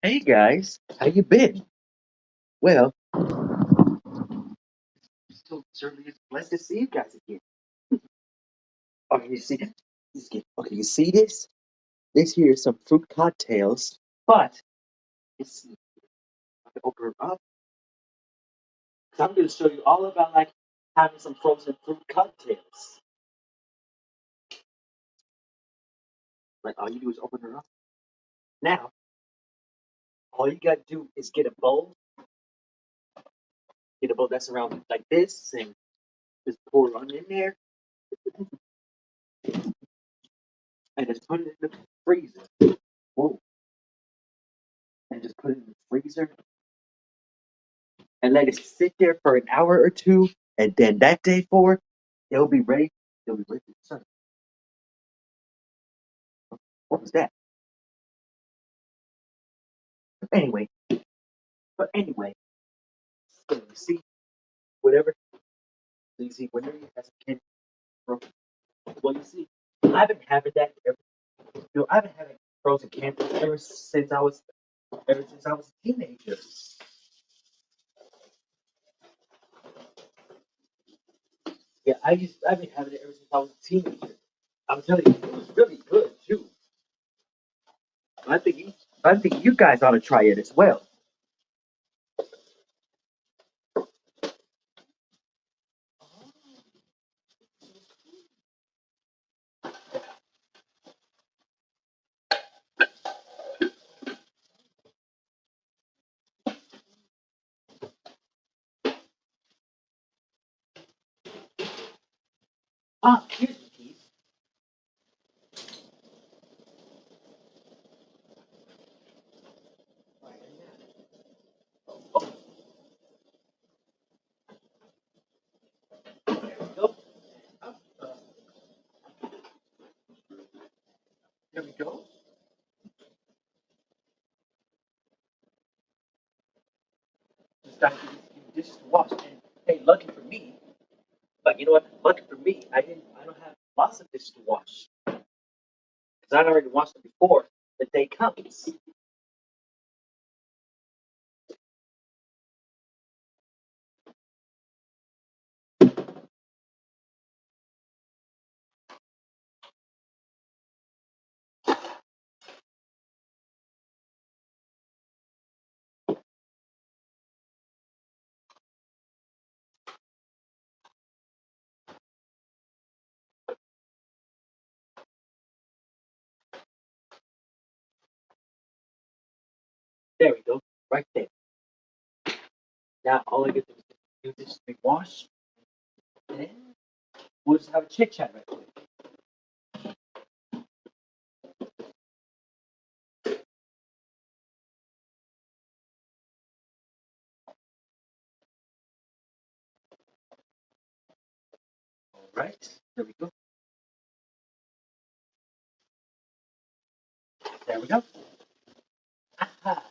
Hey guys, how you been? Well, still certainly it's blessed to see you guys again. Okay, you see this again. Okay, you see this? This here is some fruit cocktails, but it's I can open it up. So I'm gonna show you all about like having some frozen fruit cocktails. Like all you do is open it up. Now, all you gotta do is get a bowl that's around like this, and just pour it on in there, and just put it in the freezer. Whoa, and just put it in the freezer and let it sit there for an hour or two, and then that day forward, they'll be ready. They'll be ready to serve. What was that? But anyway, so you see, whatever, so you see, whenever you have some candy, well, you see, I've been having that. I've been having frozen candy ever since I was a teenager. Yeah, I've been having it ever since I was a teenager. I'm telling you, it was really good too. I think you, I think you guys ought to try it as well. Ah, here's the keys. Oh, there we go. Uh, there we go. Just got these dishes to wash. And hey, lucky for me, but you know what? Lucky for me, I don't have lots of dishes to wash because I'd already washed them before the day comes. There we go, right there. Now all I get to do is just wash, and then we'll just have a chit chat right quick. All right, there we go. There we go. Aha.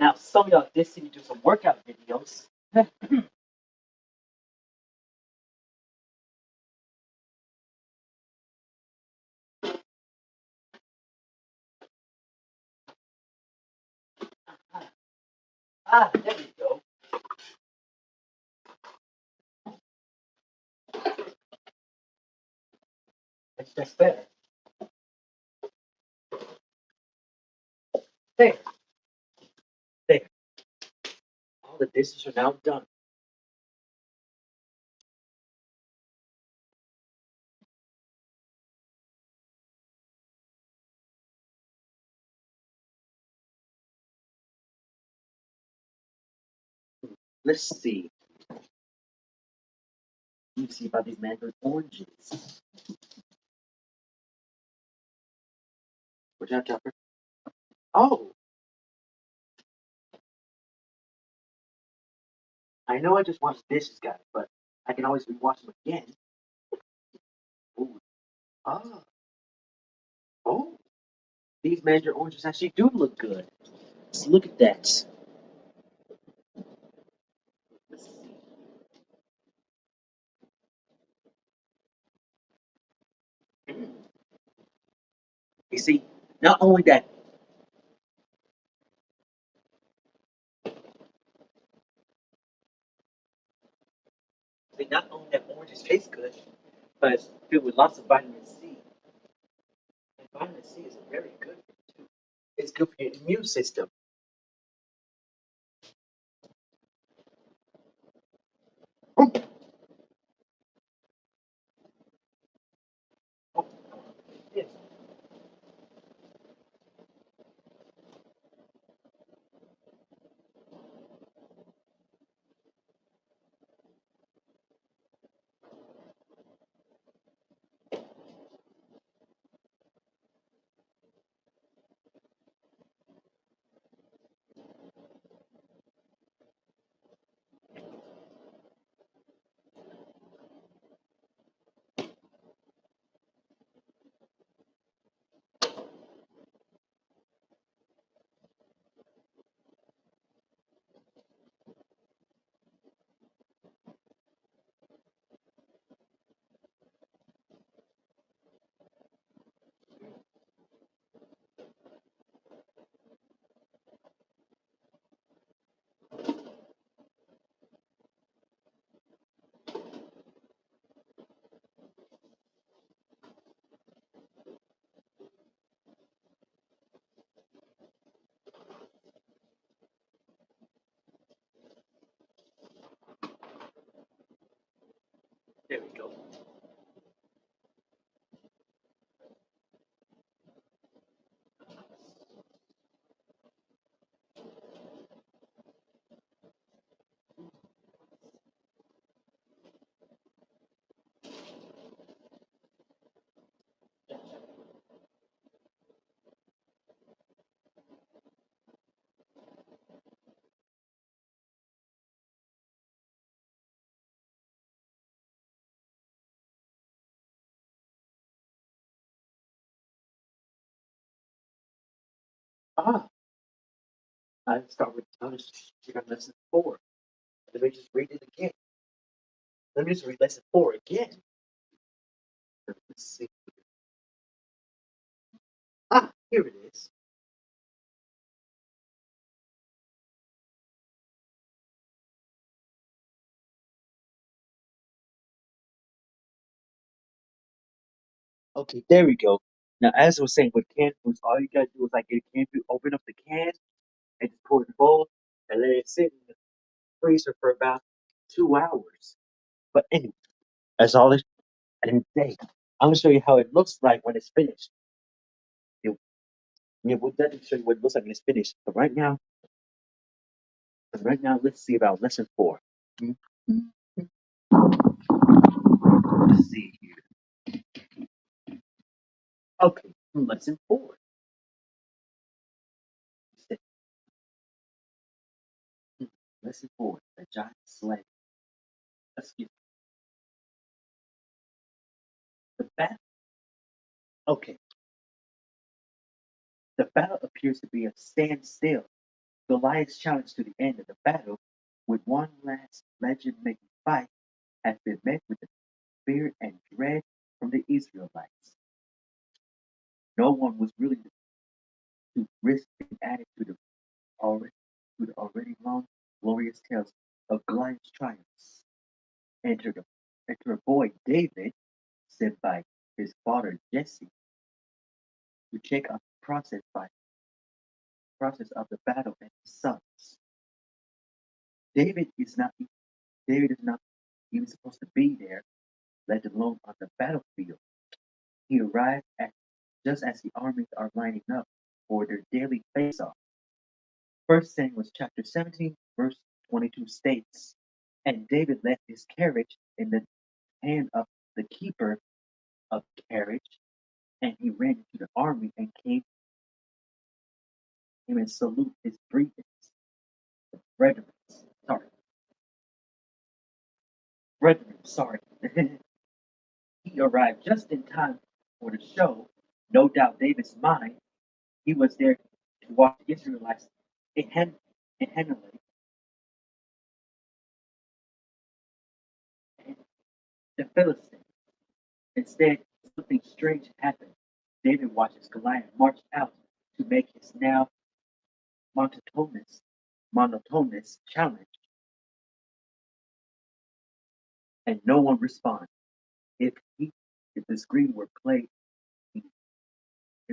Now some of y'all did see me do some workout videos. There we go. That's better. There, there. All the dishes are now done. Let's see. Let me see about these mango oranges. Watch out, Chopper. Oh, I know I just washed dishes, guys, but I can always rewash them again. Ooh. Ah, oh, these mango oranges actually do look good. Let's look at that. Let's see. You see, not only that, oranges taste good, but it's filled with lots of vitamin C. And vitamin C is very good for you too. It's good for your immune system. Oh, oh, yes. There we go. Ah, I start with you got lesson 4. Let me just read it again. Let me just read lesson 4 again. Let's see. Ah, here it is. Okay, there we go. Now, as I was saying, with canned foods, all you gotta do is like get a canned food, open up the can, and just pour it in the bowl, and let it sit in the freezer for about 2 hours. But anyway, that's all it. And today, I'm gonna show you how it looks like when it's finished. It, we'll definitely show you what it looks like when it's finished. But right now, let's see about lesson 4. Let's see here. Okay, lesson 4. Lesson 4, the giant sled. Let's get the battle. Okay, the battle appears to be a standstill. Goliath's challenge to the end of the battle, with one last legend-making fight, has been met with the fear and dread from the Israelites. No one was willing to risk being added already to the already long, glorious tales of Goliath's triumphs. Enter the enter a boy David, sent by his father Jesse to check on the process of the battle and his sons. David is not David is not even supposed to be there, let alone on the battlefield. He arrived just as the armies are lining up for their daily face-off. First Samuel chapter 17, verse 22 states, and David left his carriage in the hand of the keeper of the carriage, and he ran into the army and came and salute his brethren. Sorry, brethren. Sorry. He arrived just in time for the show. No doubt David's mind. He was there to watch the Israelites annihilate the Philistines. Instead, something strange happened. David watches Goliath march out to make his now monotonous, monotonous challenge, and no one responds. If he, if the screen were played, if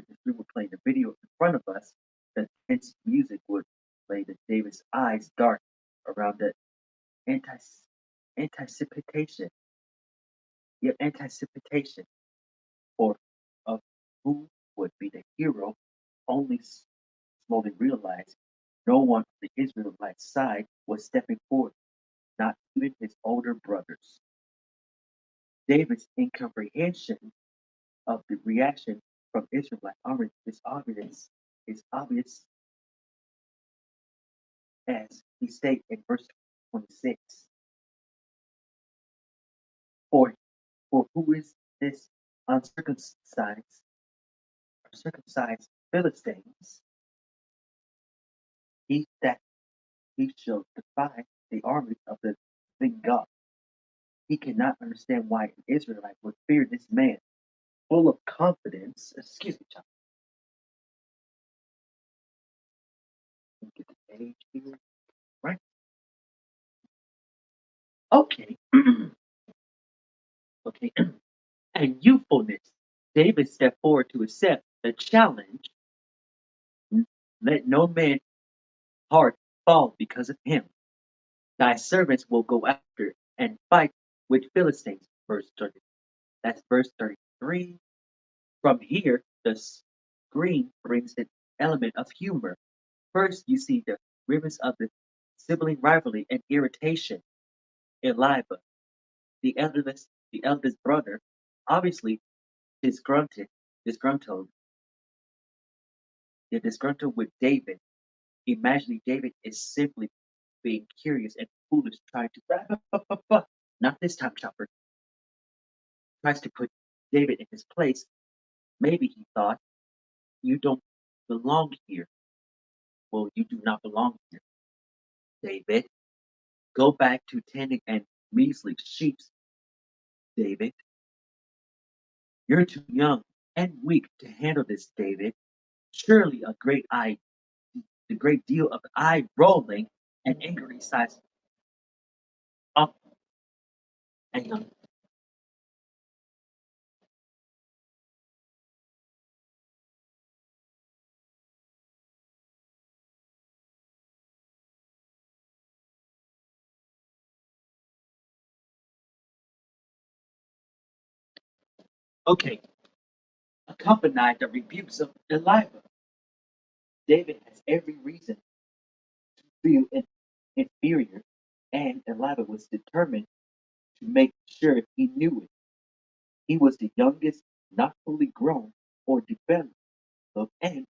the screen were playing the video in front of us, the tense music would play. The David's eyes dark around the anti, anticipation, yet anticipation, or of who would be the hero. Only slowly realized no one on the Israelite side was stepping forward, not even his older brothers. David's incomprehension of the reaction from Israelite army is obvious as he states in verse 26. For for who is this uncircumcised Philistines? He that he shall defy the army of the living God. He cannot understand why an Israelite would fear this man, full of confidence. Excuse me, John. Let me get the page here. Right? Okay. Okay. And youthfulness. David stepped forward to accept the challenge. Let no man heart fall because of him. Thy servants will go after and fight with Philistines. Verse 30. That's verse 33. From here, the screen brings an element of humor. First, you see the rivers of the sibling rivalry and irritation. Eliba, the eldest brother, obviously disgruntled, they're disgruntled with David, imagining David is simply being curious and foolish, trying to not this time, Chopper, tries to put David in his place. Maybe he thought, you don't belong here. Well, you do not belong here, David. Go back to tending and measly sheep, David. You're too young and weak to handle this, David. Surely the great deal of eye rolling and angry sighs up and young. Okay, accompanied the rebukes of Eliba. David has every reason to feel inferior, and Eliba was determined to make sure he knew it. He was the youngest, not fully grown or developed, and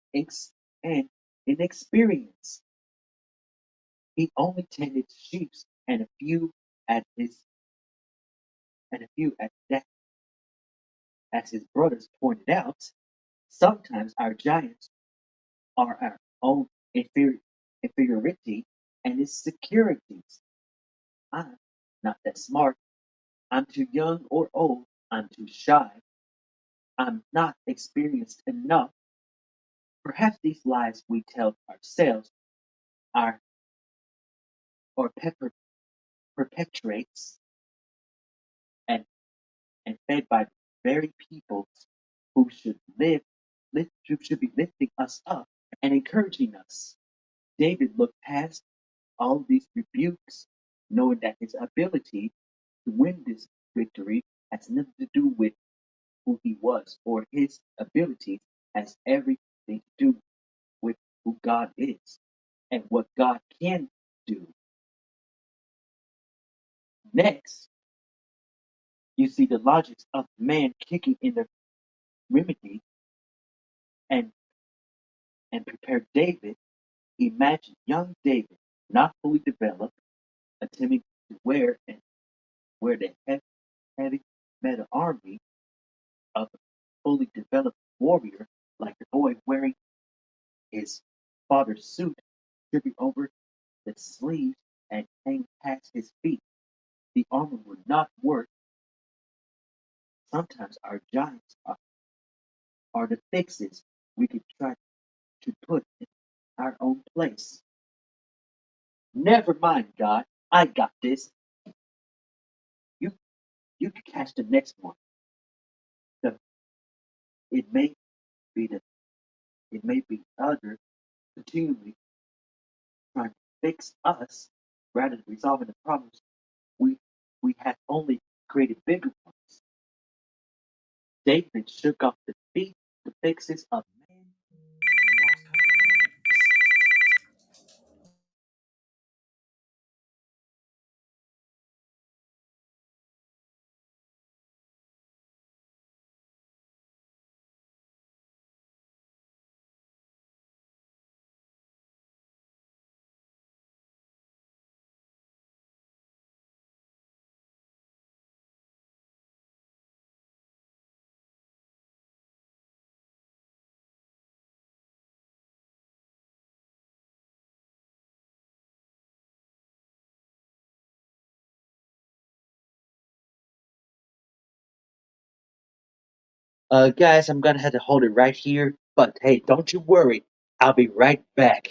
inexperienced. He only tended sheep and a few at his and a few at that, as his brothers pointed out. Sometimes our giants are our own inferiority and insecurities. I'm not that smart. I'm too young or old. I'm too shy. I'm not experienced enough. Perhaps these lies we tell ourselves are or perpetuates and, and fed by the very people who who should be lifting us up and encouraging us. David looked past all these rebukes, knowing that his ability to win this victory has nothing to do with who he was, or his ability has everything to do with who God is and what God can do. Next, you see the logics of man kicking in the remedy and, and prepare David. Imagine young David, not fully developed, attempting to wear the heavy metal army of a fully developed warrior, like the boy wearing his father's suit, dripping over the sleeves and hang past his feet. The armor would not work. Sometimes our giants are the fixes we can try to put in our own place. Never mind, God. I got this. You you can catch the next one. The, it may be the it may be others continually trying to fix us rather than resolving the problems we we have only created bigger ones. David shook off the fixes of man and walks confidently. Guys, I'm gonna have to hold it right here, but hey, don't you worry. I'll be right back.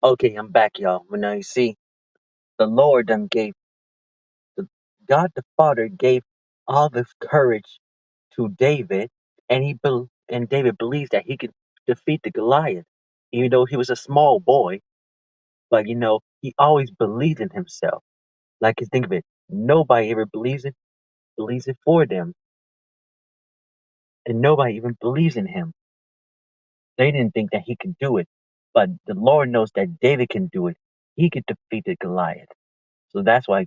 Okay, I'm back, y'all. Well, now you see, the Lord done gave the God the Father gave all this courage to David, and and David believes that he could defeat the Goliath, even though he was a small boy. But he always believed in himself. Like, you think of it, nobody ever believes it for them, and nobody even believes in him. They didn't think that he could do it, but the Lord knows that David can do it. He could defeat the Goliath. So that's why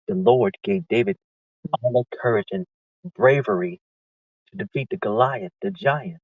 the Lord gave David all the courage and bravery to defeat the Goliath, the giant.